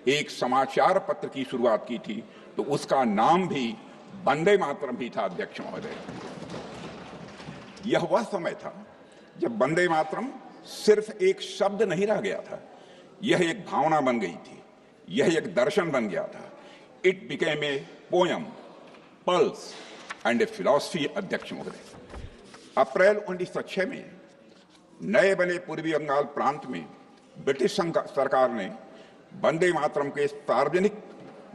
एक समाचार पत्र की शुरुआत की थी तो उसका नाम भी वंदे मातरम ही था। अध्यक्ष महोदय, यह वह समय था जब वंदे मातरम सिर्फ एक शब्द नहीं रह गया था, यह एक भावना बन गई थी, यह एक दर्शन बन गया था। It became a poem, pulse and A philosophy. अध्यक्ष महोदय, अप्रैल 1906 में नए बने पूर्वी बंगाल प्रांत में ब्रिटिश सरकार ने वंदे मातरम के सार्वजनिक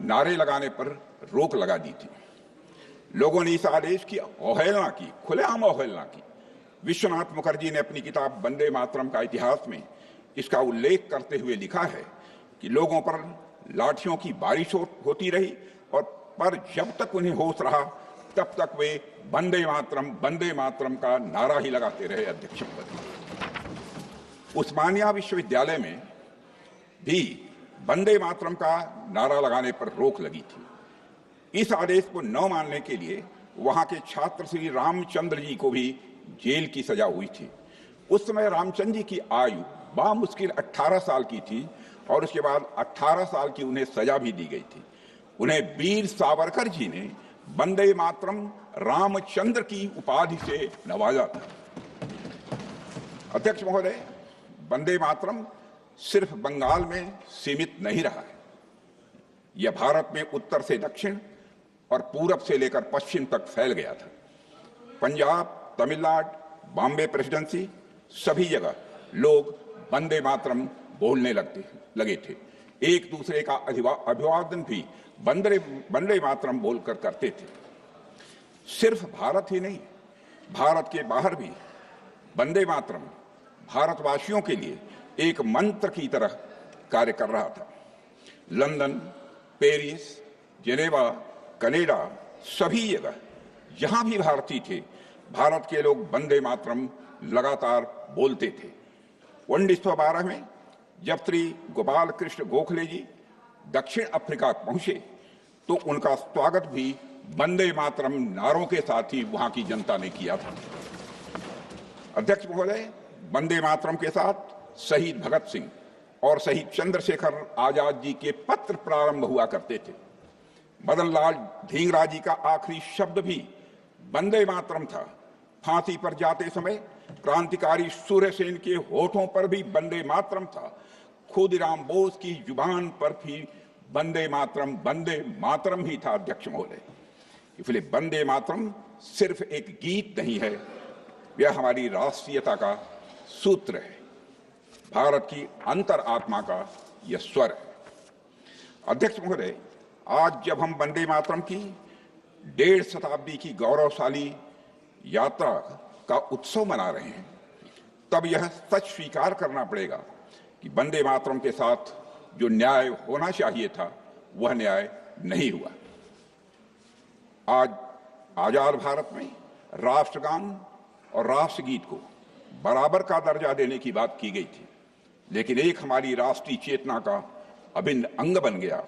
नारे लगाने पर रोक लगा दी थी। लोगों ने इस आदेश की अवहेलना की, खुलेआम अवहेलना की। विश्वनाथ मुखर्जी ने अपनी किताब वंदे मातरम का इतिहास में इसका उल्लेख करते हुए लिखा है कि लोगों पर लाठियों की बारिश होती रही और पर जब तक उन्हें होश रहा तब तक वे वंदे मातरम का नारा ही लगाते रहे। अध्यक्ष महोदय, उस्मानिया विश्वविद्यालय में भी वंदे मातरम का नारा लगाने पर रोक लगी थी। इस आदेश को न मानने के लिए वहां के छात्र श्री रामचंद्र जी को भी जेल की सजा हुई थी। उस समय रामचंद्र जी की आयु बामुश्किल 18 साल की थी और उसके बाद 18 साल की उन्हें सजा भी दी गई थी। उन्हें वीर सावरकर जी ने वंदे मातरम रामचंद्र की उपाधि से नवाजा था। अध्यक्ष महोदय, वंदे मातरम सिर्फ बंगाल में सीमित नहीं रहा है, यह भारत में उत्तर से दक्षिण और पूरब से लेकर पश्चिम तक फैल गया था। पंजाब, तमिलनाडु, बॉम्बे प्रेसिडेंसी, सभी जगह लोग वंदे मातरम बोलने लगे थे। एक दूसरे का अभिवादन भी वंदे मातरम बोलकर करते थे। सिर्फ भारत ही नहीं, भारत के बाहर भी वंदे मातरम भारतवासियों के लिए एक मंत्र की तरह कार्य कर रहा था। लंदन, पेरिस, जेनेवा, कनाडा, सभी जगह जहां भी भारतीय थे, भारत के लोग वंदे मातरम लगातार बोलते थे। 1912 में जब श्री गोपाल कृष्ण गोखले जी दक्षिण अफ्रीका पहुंचे तो उनका स्वागत भी वंदे मातरम नारों के साथ ही वहां की जनता ने किया था। अध्यक्ष महोदय, वंदे मातरम के साथ शहीद भगत सिंह और शहीद चंद्रशेखर आजाद जी के पत्र प्रारंभ हुआ करते थे। मदन लाल ढींगरा जी का आखिरी शब्द भी वंदे मातरम था। फांसी पर जाते समय क्रांतिकारी सूर्यसेन के होठों पर भी वंदे मातरम था। खुदीराम बोस की जुबान पर भी वंदे मातरम ही था। अध्यक्ष महोदय, इसलिए वंदे मातरम सिर्फ एक गीत नहीं है, यह हमारी राष्ट्रीयता का सूत्र है, भारत की अंतर आत्मा का यह स्वर है। अध्यक्ष महोदय, आज जब हम वंदे मातरम की 1.5 शताब्दी की गौरवशाली यात्रा का उत्सव मना रहे हैं, तब यह सच स्वीकार करना पड़ेगा कि वंदे मातरम के साथ जो न्याय होना चाहिए था वह न्याय नहीं हुआ। आज आजाद भारत में राष्ट्रगान और राष्ट्रगीत को बराबर का दर्जा देने की बात की गई थी, लेकिन एक हमारी राष्ट्रीय चेतना का अभिन्न अंग बन गया,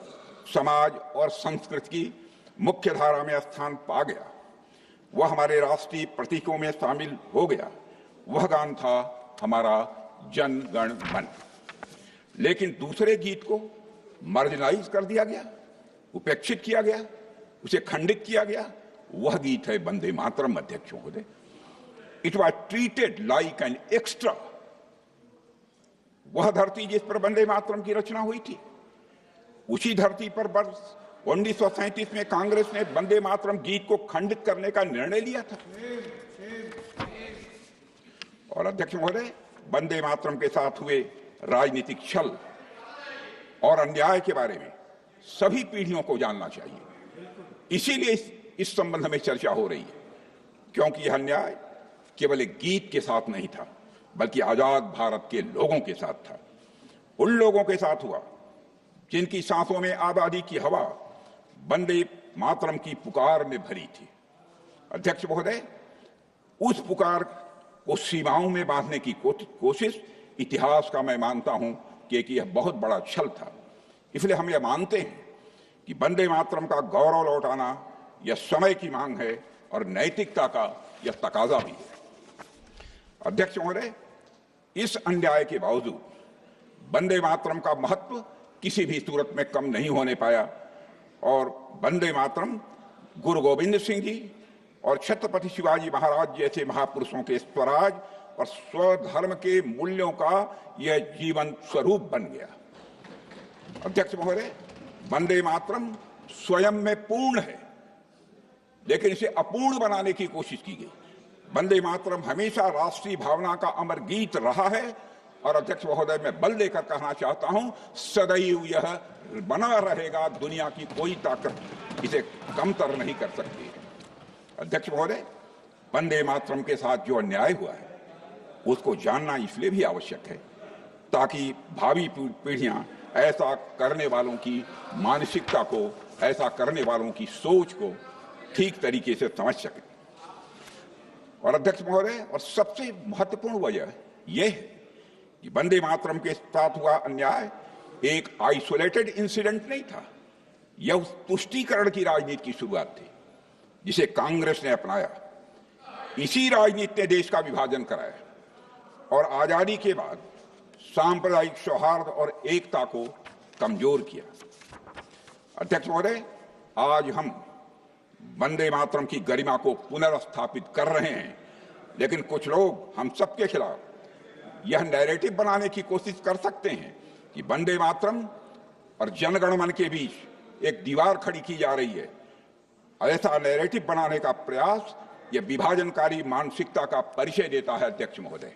समाज और संस्कृति की मुख्य धारा में स्थान पा गया, वह हमारे राष्ट्रीय प्रतीकों में शामिल हो गया। वह गान था हमारा जन गण मन। लेकिन दूसरे गीत को मार्जिनाइज कर दिया गया, उपेक्षित किया गया, उसे खंडित किया गया। वह गीत है वंदे मातरम। अध्यक्ष महोदय, it was treated like an extra. वह धरती जिस पर वंदे मातरम की रचना हुई थी, उसी धरती पर वर्ष 1937 में कांग्रेस ने वंदे मातरम गीत को खंडित करने का निर्णय लिया था। और अध्यक्ष महोदय, वंदे मातरम के साथ हुए राजनीतिक छल और अन्याय के बारे में सभी पीढ़ियों को जानना चाहिए। इसीलिए इस संबंध में चर्चा हो रही है, क्योंकि यह अन्याय केवल एक गीत के साथ नहीं था, बल्कि आजाद भारत के लोगों के साथ था। उन लोगों के साथ हुआ जिनकी सांसों में आजादी की हवा वंदे मातरम की पुकार ने भरी थी। अध्यक्ष महोदय, उस पुकार को सीमाओं में बांधने की कोशिश इतिहास का मैं मानता हूं कि यह बहुत बड़ा छल था। इसलिए हम यह मानते हैं कि वंदे मातरम का गौरव लौटाना यह समय की मांग है और नैतिकता का यह तकाजा भी है। अध्यक्ष महोदय, इस अन्याय के बावजूद वंदे मातरम का महत्व किसी भी सूरत में कम नहीं होने पाया और वंदे मातरम गुरु गोविंद सिंह जी और छत्रपति शिवाजी महाराज जैसे महापुरुषों के स्वराज और स्वधर्म के मूल्यों का यह जीवन स्वरूप बन गया। अध्यक्ष महोदय, वंदे मातरम स्वयं में पूर्ण है, लेकिन इसे अपूर्ण बनाने की कोशिश की गई। वंदे मातरम हमेशा राष्ट्रीय भावना का अमर गीत रहा है और अध्यक्ष महोदय, मैं बल देकर कहना चाहता हूं, सदैव यह बना रहेगा। दुनिया की कोई ताकत इसे कमतर नहीं कर सकती। अध्यक्ष महोदय, वंदे मातरम के साथ जो अन्याय हुआ है उसको जानना इसलिए भी आवश्यक है ताकि भावी पीढ़ियां ऐसा करने वालों की मानसिकता को, ऐसा करने वालों की सोच को ठीक तरीके से समझ सकें। और अध्यक्ष महोदय, और सबसे महत्वपूर्ण वजह यह है कि वंदे मातरम के साथ हुआ अन्याय एक आइसोलेटेड इंसिडेंट नहीं था। यह उस तुष्टीकरण की राजनीति की शुरुआत थी जिसे कांग्रेस ने अपनाया। इसी राजनीति ने देश का विभाजन कराया और आजादी के बाद सांप्रदायिक सौहार्द और एकता को कमजोर किया। अध्यक्ष महोदय, आज हम वंदे मातरम की गरिमा को पुनर्स्थापित कर रहे हैं, लेकिन कुछ लोग हम सबके खिलाफ यह नैरेटिव बनाने की कोशिश कर सकते हैं कि वंदे मातरम और जनगण मन के बीच एक दीवार खड़ी की जा रही है। ऐसा नैरेटिव बनाने का प्रयास यह विभाजनकारी मानसिकता का परिचय देता है। अध्यक्ष महोदय,